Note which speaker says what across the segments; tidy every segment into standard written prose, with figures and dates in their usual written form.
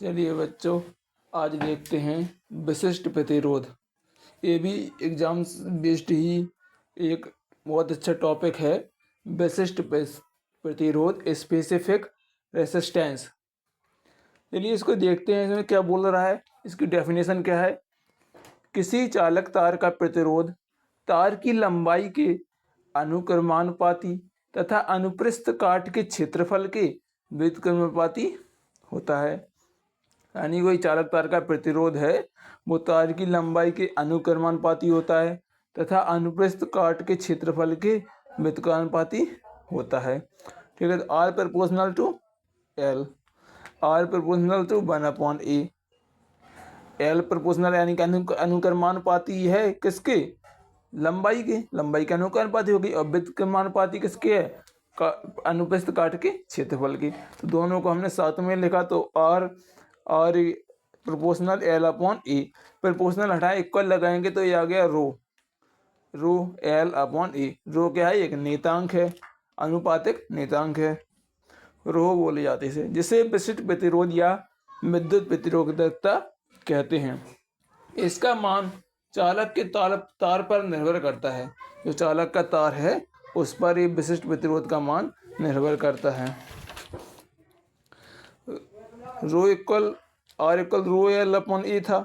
Speaker 1: चलिए बच्चों, आज देखते हैं विशिष्ट प्रतिरोध। ये भी एग्जाम्स बेस्ड ही एक बहुत अच्छा टॉपिक है। विशिष्ट प्रतिरोध, स्पेसिफिक रेसिस्टेंस। चलिए इसको देखते हैं, इसमें क्या बोल रहा है। इसकी डेफिनेशन क्या है। किसी चालक तार का प्रतिरोध तार की लंबाई के अनुक्रमानुपाती तथा अनुप्रस्थ काट के क्षेत्रफल के व्युत्क्रमानुपाती होता है। यानी कोई चालक तार का प्रतिरोध है वो तार की लंबाई के अनुक्रमानुपाती होता है तथा अनुप्रस्थ काट के क्षेत्रफल के व्युत्क्रमानुपाती होता है। ठीक है, तो R proportional to L, R proportional to 1/a। L proportional यानी कि अनुक्रमानुपाती है किसके, लंबाई के, लंबाई के अनुक्रमानुपाती होगी। और व्युत्क्रमानुपाती किसके है, अनुप्रस्थ काट के क्षेत्रफल की। तो दोनों को हमने साथ में लिखा, तो R proportional L upon A. Proportional हटाए इक्वल लगाएंगे तो ये आ गया रो, रो एल अपॉन ए। रो क्या है, एक नेतांक है, अनुपातिक नेतांक है, रो बोले जाते हैं, जिसे विशिष्ट प्रतिरोध या विद्युत प्रतिरोधकता कहते हैं। इसका मान चालक के तार पर निर्भर करता है। जो चालक का तार है उस पर ये विशिष्ट प्रतिरोध का मान निर्भर करता है। Row equal R equal row L upon A था।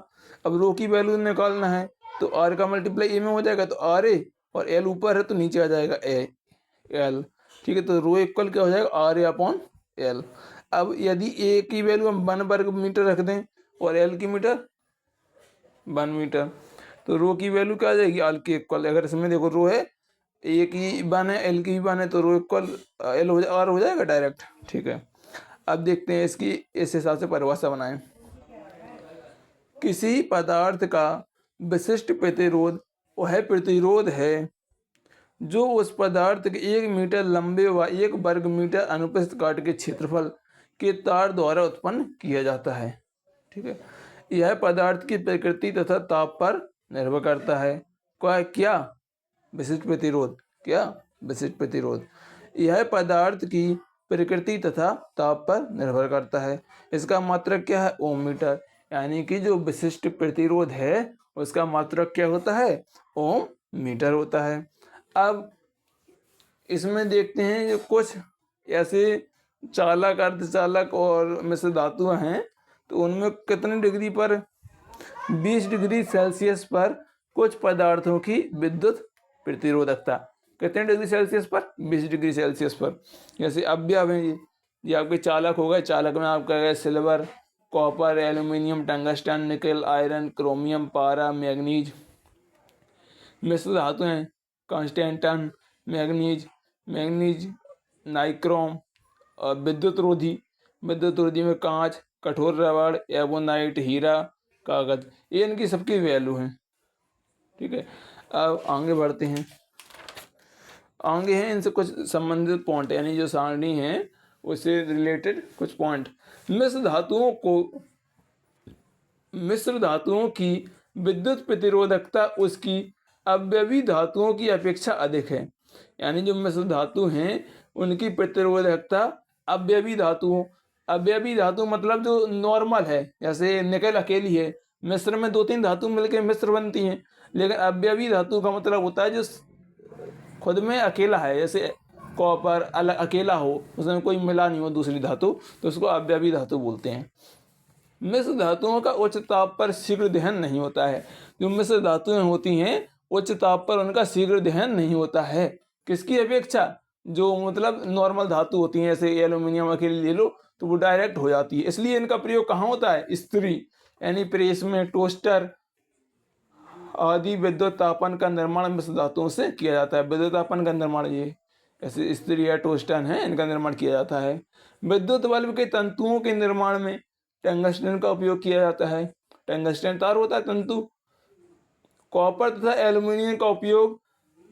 Speaker 1: अब रो की वैल्यू निकालना है तो आर का मल्टीप्लाई ए में हो जाएगा, तो आर ए, और एल ऊपर है तो नीचे आ जाएगा ए एल। ठीक है, तो रो इक्वल क्या हो जाएगा, आर ए अपॉन एल। अब यदि ए की वैल्यू हम 1 वर्ग मीटर रख दें और एल की मीटर 1 मीटर, तो रो की वैल्यू क्या आ जाएगी, आर के इक्वल। अगर इसमें देखो रो है, ए की 1 है, एल की भी 1 है, तो रो इक्वल एल हो आर हो जाएगा डायरेक्ट। ठीक है, अब देखते हैं इसकी इस हिसाब से परिभाषा बनाएं। किसी पदार्थ का विशिष्ट प्रतिरोध वह प्रतिरोध है जो उस पदार्थ के 1 मीटर लंबे व 1 वर्ग मीटर अनुप्रस्थ काट के क्षेत्रफल के तार द्वारा उत्पन्न किया जाता है। ठीक है, यह पदार्थ की प्रकृति तथा ताप पर निर्भर करता है। क्या विशिष्ट प्रतिरोध, क्या विशिष्ट प्रतिरोध यह पदार्थ की प्रकृति तथा ताप पर निर्भर करता है। इसका मात्रक क्या है, ओम मीटर। यानी कि जो विशिष्ट प्रतिरोध है उसका मात्रक क्या होता है, ओम मीटर होता है। अब इसमें देखते हैं जो कुछ ऐसे चालक, अर्धचालक और मिश्र धातुएं हैं, तो उनमें कितने डिग्री पर, 20 डिग्री सेल्सियस पर कुछ पदार्थों की विद्युत प्रतिरोधकता। कितने डिग्री सेल्सियस पर, 20 डिग्री सेल्सियस पर। जैसे अवयव हैं ये आपके चालक हो गए। चालक में आपका गया सिल्वर, कॉपर, एल्यूमिनियम, टंगस्टन, निकल, आयरन, क्रोमियम, पारा, मैग्नीज। मिश्र धातु हैं कांस्टेंटन, मैग्नीज, नाइक्रोम। और विद्युत रोधी, विद्युत रोधी में कांच, कठोर रबड़, एबोनाइट, हीरा, कागज, ये इनकी सबकी वैल्यू हैं। ठीक है, अब आगे बढ़ते हैं। आगे हैं इनसे कुछ संबंधित पॉइंट, यानी जो सारणी है उससे रिलेटेड कुछ पॉइंट। मिश्र धातुओं की विद्युत प्रतिरोधकता उसकी अवयवी धातुओं की अपेक्षा अधिक है। यानी जो मिश्र धातु हैं उनकी प्रतिरोधकता अवयवी धातु मतलब जो नॉर्मल है, जैसे निकल अकेली है, मिश्र में 2-3 धातु मिलकर मिश्र बनती हैं। लेकिन अवयवी धातु का मतलब होता है जो खुद में अकेला है, जैसे कॉपर अलग अकेला हो, उसमें कोई मिला नहीं हो दूसरी धातु, तो उसको अवयवी धातु बोलते हैं। मिश्र धातुओं का उच्च ताप पर शीघ्र दहन नहीं होता है। जो मिश्र धातुएं होती हैं उच्च ताप पर उनका शीघ्र दहन नहीं होता है, किसकी अपेक्षा, जो मतलब नॉर्मल धातु होती हैं, जैसे एल्यूमिनियम अकेले ले लो तो वो डायरेक्ट हो जाती है। इसलिए इनका प्रयोग कहाँ होता है, इस्त्री यानी प्रेस में, टोस्टर आदि विद्युत तापन का निर्माण मिश्र धातुओं से किया जाता है। विद्युत तापन का निर्माण ये ऐसे इस्त्री या टोस्टन है, इनका निर्माण किया जाता है। विद्युत बल्ब के तंतुओं के निर्माण में टंगस्टन का उपयोग किया जाता है। टंगस्टन तार होता है तंतु। कॉपर तथा एल्यूमिनियम का उपयोग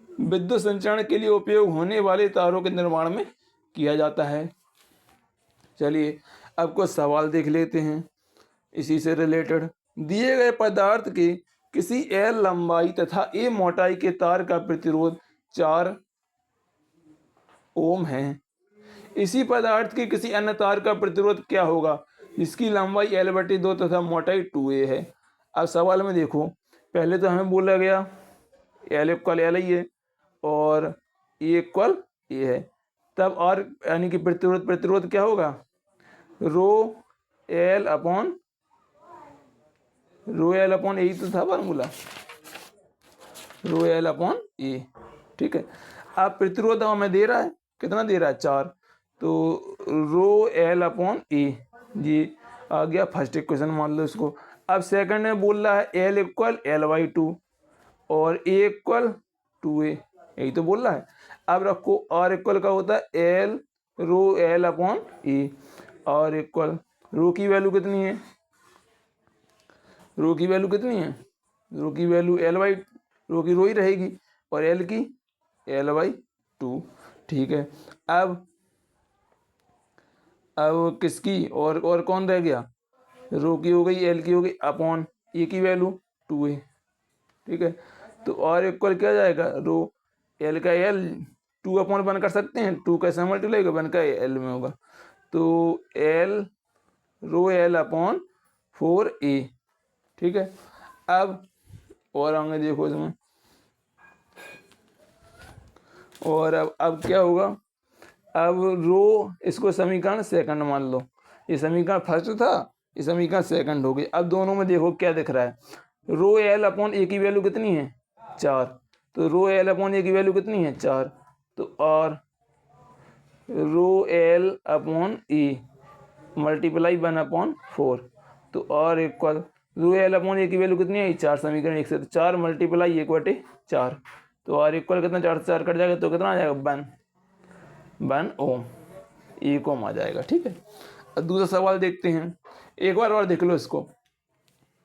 Speaker 1: विद्युत संचरण के लिए उपयोग होने वाले तारों के निर्माण में किया जाता है। चलिए अब कुछ सवाल देख लेते हैं इसी से रिलेटेड। दिए गए पदार्थ के किसी एल लंबाई तथा ए मोटाई के तार का प्रतिरोध 4 ओम है। इसी पदार्थ के किसी अन्य तार का प्रतिरोध क्या होगा, जिसकी लंबाई L/2 तथा मोटाई 2a है। अब सवाल में देखो, पहले तो हमें बोला गया L = Li है और A = A है, तब और यानी कि प्रतिरोध क्या होगा, ρL अपॉन ए तो था फार्मूला, ρL/A, ठीक है। अब प्रतिरोध हमें दे रहा है, कितना दे रहा है, 4, तो ρL/A ये आ गया फर्स्ट इक्वेशन, मान लो इसको। अब सेकंड में बोल रहा है L = L/2 और A = 2a, यही तो बोल रहा है। अब रखो R इक्वल का होता है L ρL/A, और इक्वल रो की वैल्यू कितनी है, रो की वैल्यू कितनी है, रो की वैल्यू रो की रो ही रहेगी और L की L/2, ठीक है। अब किसकी और कौन रह गया, रो की हो गई, L की हो गई, अपॉन A की वैल्यू 2a, ठीक है। तो और इक्वल क्या जाएगा, रो L का L 2/1 कर सकते हैं, 2 कैसे मल्टीप्लाई होगा, 1 का L में होगा, तो L ρL/4a, ठीक है। अब और आगे देखो इसमें, और अब क्या होगा, अब रो इसको समीकरण सेकंड मान लो, ये समीकरण फर्स्ट था, ये समीकरण सेकंड हो गई। अब दोनों में देखो क्या दिख रहा है, ρL/A की वैल्यू कितनी है, 4, तो ρL/A की वैल्यू कितनी है, 4, तो और ρL/A मल्टीप्लाई 1/4, तो और इक्वल ρL/A की वैल्यू कितनी है, 4, समीकरण 1 से, तो 4 मल्टीप्लाई 1/4, तो और इक्वल कितना, 4 से 4 कट जाएगा, तो कितना आ जाएगा, 1 ओम, 1 ओम आ जाएगा, ठीक है। अब दूसरा सवाल देखते हैं, एक बार और देख लो इसको।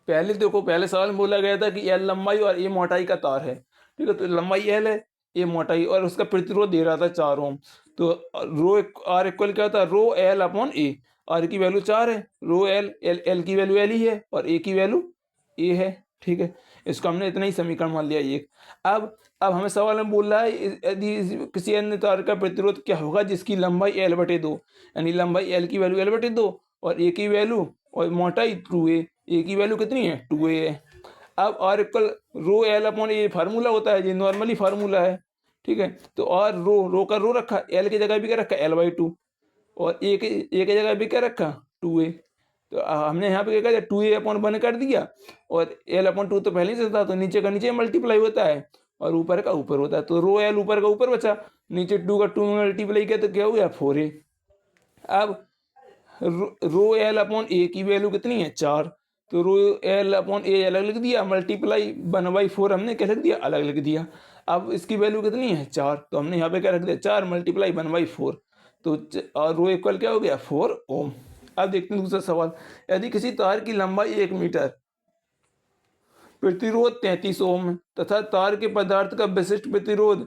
Speaker 1: पहले देखो, पहले सवाल में बोला गया था कि L लंबाई और A मोटाई का तार है, ठीक है, तो लंबाई L है, A मोटाई, और उसका प्रतिरोध दे रहा था 4 ओम, तो R इक्वल क्या होता है, ρL/A, R की वैल्यू 4 है, L की वैल्यू L ही है और A की वैल्यू A है, ठीक है। इसको हमने इतना ही समीकरण मान लिया एक। अब हमें सवाल में बोल रहा है यदि किसी अन्य तार का प्रतिरोध क्या होगा जिसकी लंबाई L/2, यानी लंबाई L की वैल्यू L/2 और A की वैल्यू और मोटाई 2a, A की वैल्यू कितनी है, 2a है। अब R इक्वल ρL/A फार्मूला होता है, ये नॉर्मली फार्मूला है, ठीक है। तो और रो का रो रखा, L की जगह भी क्या रखा, L/2, और A की जगह भी क्या रखा, 2a, तो हमने यहाँ पे क्या किया, 2a/1 कर दिया, और L/2 तो पहले से था, तो नीचे का नीचे मल्टीप्लाई होता है और ऊपर का ऊपर होता है, तो ρL ऊपर का ऊपर बचा, नीचे 2 का 2 में मल्टीप्लाई किया तो क्या हो गया, 4a। अब ρL/A की वैल्यू कितनी है, 4, तो ρL/A अलग लिख दिया, मल्टीप्लाई 1/4 हमने क्या लिख दिया, अलग लिख दिया। अब इसकी वैल्यू कितनी है, 4, तो हमने यहाँ पे क्या रख दिया, 4 मल्टीप्लाई 1/4, तो और रो इक्वल क्या हो गया, 4 ओम। अब देखते हैं दूसरा सवाल, यदि किसी तार की लंबाई 1 मीटर, प्रतिरोध 33 ओम तथा तार के पदार्थ का विशिष्ट प्रतिरोध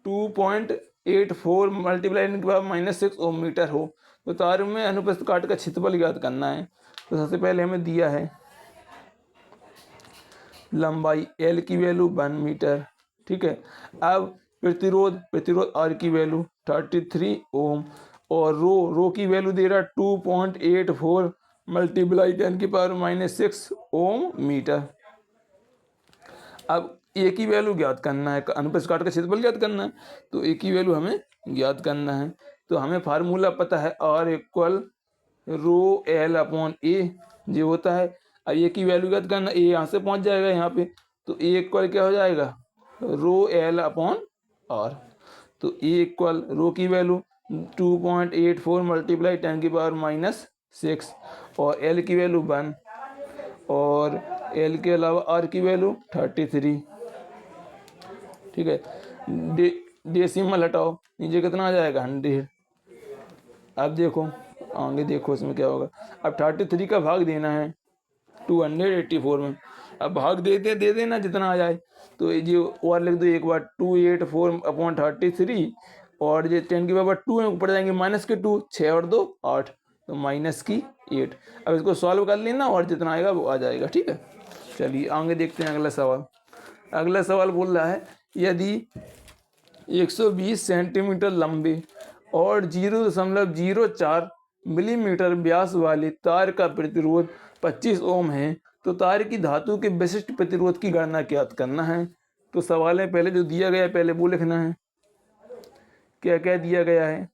Speaker 1: 2.84 मल्टीप्लाई -6 ओम मीटर हो, तो तार में अनुप्रस्थ काट का क्षेत्रफल ज्ञात करना है। तो सबसे पहले हमें दिया है लंबाई L की वैल्यू 1 मीटर, ठीक है। अब प्रतिरोध R की वैल्यू 33 ओम, और रो की वैल्यू दे रहा 2.84 मल्टीप्लाई 10⁻⁻6 ओम मीटर। अब A की वैल्यू ज्ञात करना है, अनुप्रस्थ काट का क्षेत्रफल ज्ञात करना है, तो A की वैल्यू हमें ज्ञात करना है। तो हमें फार्मूला पता है, R इक्वल ρL/A ये होता है। अब A की वैल्यू ज्ञात करना, A यहाँ से पहुँच जाएगा यहाँ पे, तो A इक्वल क्या हो जाएगा, ρL/R, तो A इक्वल रो की वैल्यू 2.84 मल्टीप्लाई 10⁻⁻6 और L की वैल्यू 1 और L के अलावा R की वैल्यू 33, ठीक है। डेसिमल हटाओ, नीचे कितना आ जाएगा, 100। अब देखो आगे देखो इसमें क्या होगा, अब 33 का भाग देना है 284 में, अब भाग दे देना जितना आ जाए, तो ये और लिख दो एक बार, 284/33, और ये 10⁻2 में ऊपर जाएंगे -2, 6 और 2 8, तो -8। अब इसको सॉल्व कर लेना और जितना आएगा वो आ जाएगा, ठीक है। चलिए आगे देखते हैं अगला सवाल। अगला सवाल बोल रहा है, यदि 120 सेंटीमीटर लंबे और 0.04 मिलीमीटर व्यास वाले तार का प्रतिरोध 25 ओम है तो तार की धातु के विशिष्ट प्रतिरोध की गणना ज्ञात करना है। तो सवाल में पहले जो दिया गया है पहले वो लिखना है। क्या क्या दिया गया है?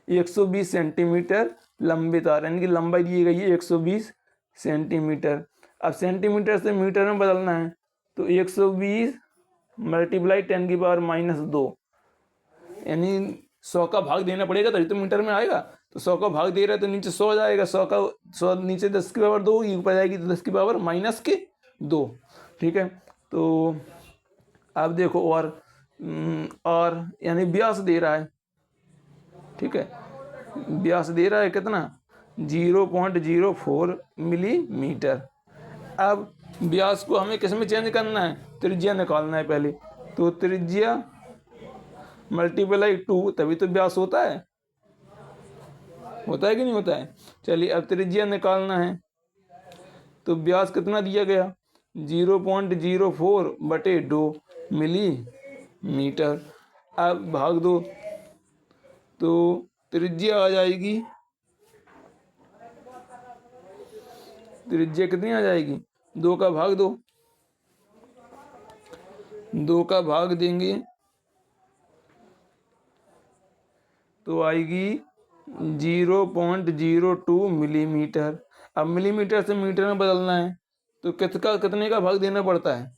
Speaker 1: 120 सेंटीमीटर लंबे तार, यानी कि लंबाई दी गई है 120 सेंटीमीटर। अब सेंटीमीटर से मीटर में बदलना है तो 120 मल्टीप्लाई 10⁻², यानी 100 का भाग देना पड़ेगा तभी तो मीटर में आएगा। तो 100 का भाग दे रहा है तो नीचे 100 जाएगा, 100 नीचे 10⁻², ऊपर जाएगी तो 10⁻²2। ठीक है, तो अब देखो और यानी व्यास दे रहा है। ठीक है, व्यास दे रहा है कितना? 0.04 मिलीमीटर। अब व्यास को हमें किस में चेंज करना है? त्रिज्या निकालना है पहले। तो त्रिज्या मल्टीप्लाई 2 तभी तो व्यास होता है कि नहीं होता है? चलिए अब त्रिज्या निकालना है तो व्यास कितना दिया गया? 0.04/2 मिलीमीटर। अब भाग दो तो त्रिज्या आ जाएगी, त्रिज्या कितनी आ जाएगी? 2 का भाग दो, 2 का भाग देंगे तो आएगी 0.02 मिलीमीटर। अब मिलीमीटर से मीटर में बदलना है तो कितने का भाग देना पड़ता है?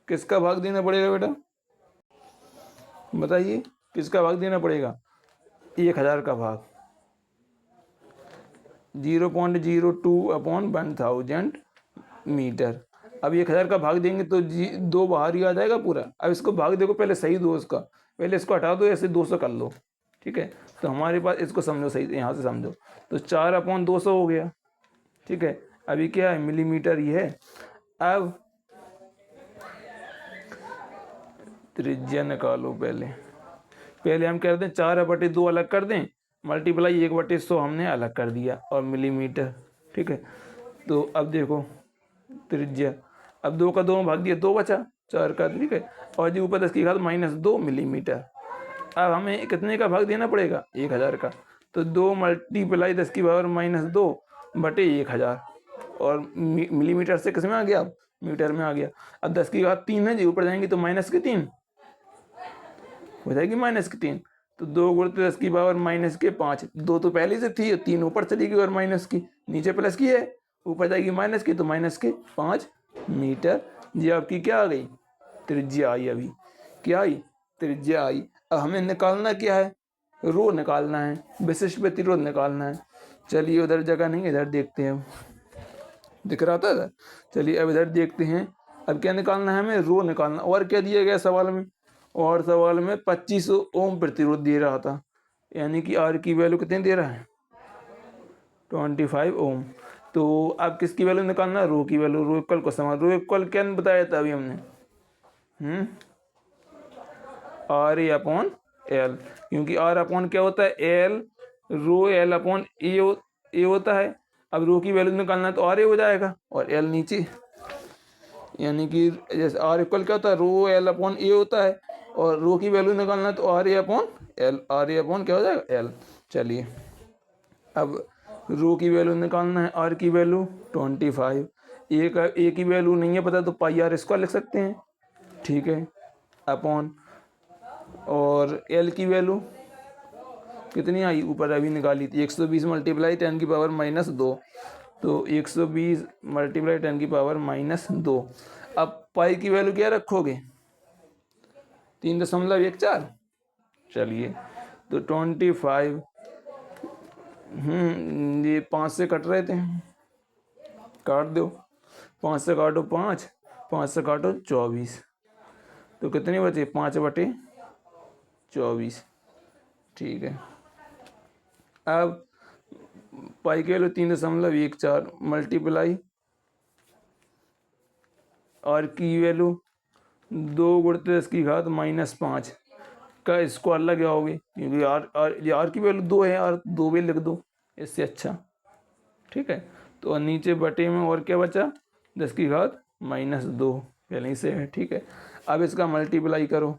Speaker 1: किसका भाग देना पड़ेगा बेटा? बताइए, किसका भाग देना पड़ेगा? 1000 का भाग। 0.02/1000 मीटर। अब 1000 का भाग देंगे तो 2 बाहर ही आ जाएगा पूरा। अब इसको भाग देखो, पहले सही दो इसका, पहले इसको हटा दो, ऐसे 200 कर लो। ठीक है, तो हमारे पास इसको समझो सही, यहाँ से समझो तो 4/200 हो गया। ठीक है, अभी क्या है? मिलीमीटर ही है। अब त्रिज्या निकालो। पहले हम कह दें 4/2 अलग कर दें, मल्टीप्लाई 1/100 हमने अलग कर दिया और मिलीमीटर। ठीक है, तो अब देखो त्रिज्या, अब 2 का 2 में भाग दिया, 2 बचा, 4 का। ठीक है, और जी ऊपर 10⁻² मिलीमीटर। अब हमें कितने का भाग देना पड़ेगा? 1000 का। तो 2 मल्टीप्लाई 10⁻²2/1000 और मिलीमीटर से किस में आ गया? मीटर में आ गया। अब 10⁻³ है जी, ऊपर जाएंगे तो -3 हो जाएगी, -3। तो 2 गुणित 10⁻⁻5, 2 तो पहले से थी, 3 ऊपर चली गई और माइनस की, नीचे प्लस की है, ऊपर जाएगी माइनस की, तो -5 मीटर। ये आपकी क्या आ गई? त्रिज्या आई। अभी क्या आई? त्रिज्या आई। अब हमें निकालना क्या है? रो निकालना है, विशिष्ट प्रतिरोध निकालना है। चलिए उधर जगह नहीं, इधर देखते हैं, दिख रहा था। चलिए अब इधर देखते हैं। अब क्या निकालना है हमें? रो निकालना। और क्या दिया गया सवाल में? और सवाल में 25 ओम प्रतिरोध दे रहा था, यानी कि आर की वैल्यू कितनी दे रहा है? 25 ओम। तो अब किसकी वैल्यू निकालना है? रो की वैल्यू। रो इक्वल को समझ, रो इक्वल क्या बताया था अभी हमने? RA/L, क्योंकि R/ क्या होता है? L, रो L/A होता है। अब रो की वैल्यू निकालना है तो RA हो जाएगा और L नीचे, यानी कि जैसे R इक्वल क्या होता है? रो L/A होता है, और रो की वैल्यू निकालना है तो RA/L, RA/ क्या हो जाएगा? L। चलिए अब रो की वैल्यू निकालना है, R की वैल्यू 25, ए की वैल्यू नहीं है पता तो πr² लिख सकते हैं। ठीक है, अपॉन, और L की वैल्यू कितनी आई? ऊपर अभी निकाली थी, 120 मल्टीप्लाई 10⁻⁻², तो 120 मल्टीप्लाई 10⁻⁻²। अब पाई की वैल्यू क्या रखोगे? 3.14। चलिए तो 25, ये 5 से कट रहे थे, काट दो, 5 से काटो 5, 5 से काटो 24, तो कितने बचे? 5/24। ठीक है, अब पाई की वैल्यू 3.14 मल्टीप्लाई आर की वैल्यू 2 गुणित 10⁻⁻5 का स्क्वायर लग जाओगे, क्योंकि आर की वैल्यू 2 है, और 2 भी लिख दो, इससे अच्छा। ठीक है, तो नीचे बटे में और क्या बचा? 10⁻⁻2 पहले ही से है। ठीक है, अब इसका मल्टीप्लाई करो,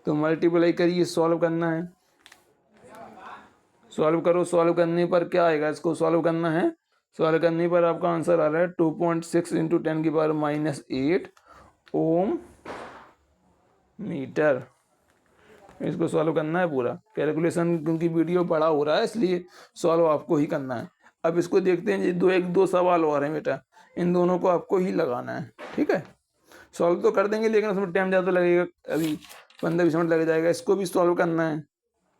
Speaker 1: तो मल्टीप्लाई करिए, सॉल्व करना है, सॉल्व करो। सॉल्व करने पर क्या आएगा, इसको सॉल्व करना है, सॉल्व करने पर आपका आंसर आ रहा है 2.6 इंटू 10⁻⁸ ओम मीटर। इसको सॉल्व करना है पूरा कैलकुलेशन, क्योंकि वीडियो बड़ा हो रहा है इसलिए सॉल्व आपको ही करना है। अब इसको देखते हैं जी, दो सवाल और हैं बेटा, इन दोनों को आपको ही लगाना है, ठीक है। सॉल्व तो कर देंगे लेकिन उसमें टाइम ज़्यादा लगेगा, अभी 15-20 मिनट लग जाएगा। इसको भी सॉल्व करना है,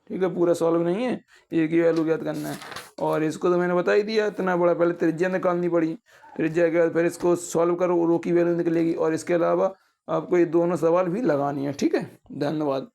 Speaker 1: ठीक है, पूरा सॉल्व नहीं है, एक ही वैल्यू ज्ञात करना है। और इसको तो मैंने बता ही दिया, इतना बड़ा, पहले त्रिज्या निकालनी पड़ी, त्रिज्या के बाद फिर इसको सॉल्व करो, रो की वैल्यू निकलेगी, और इसके अलावा आपको ये दोनों सवाल भी लगानी है, ठीक है। धन्यवाद।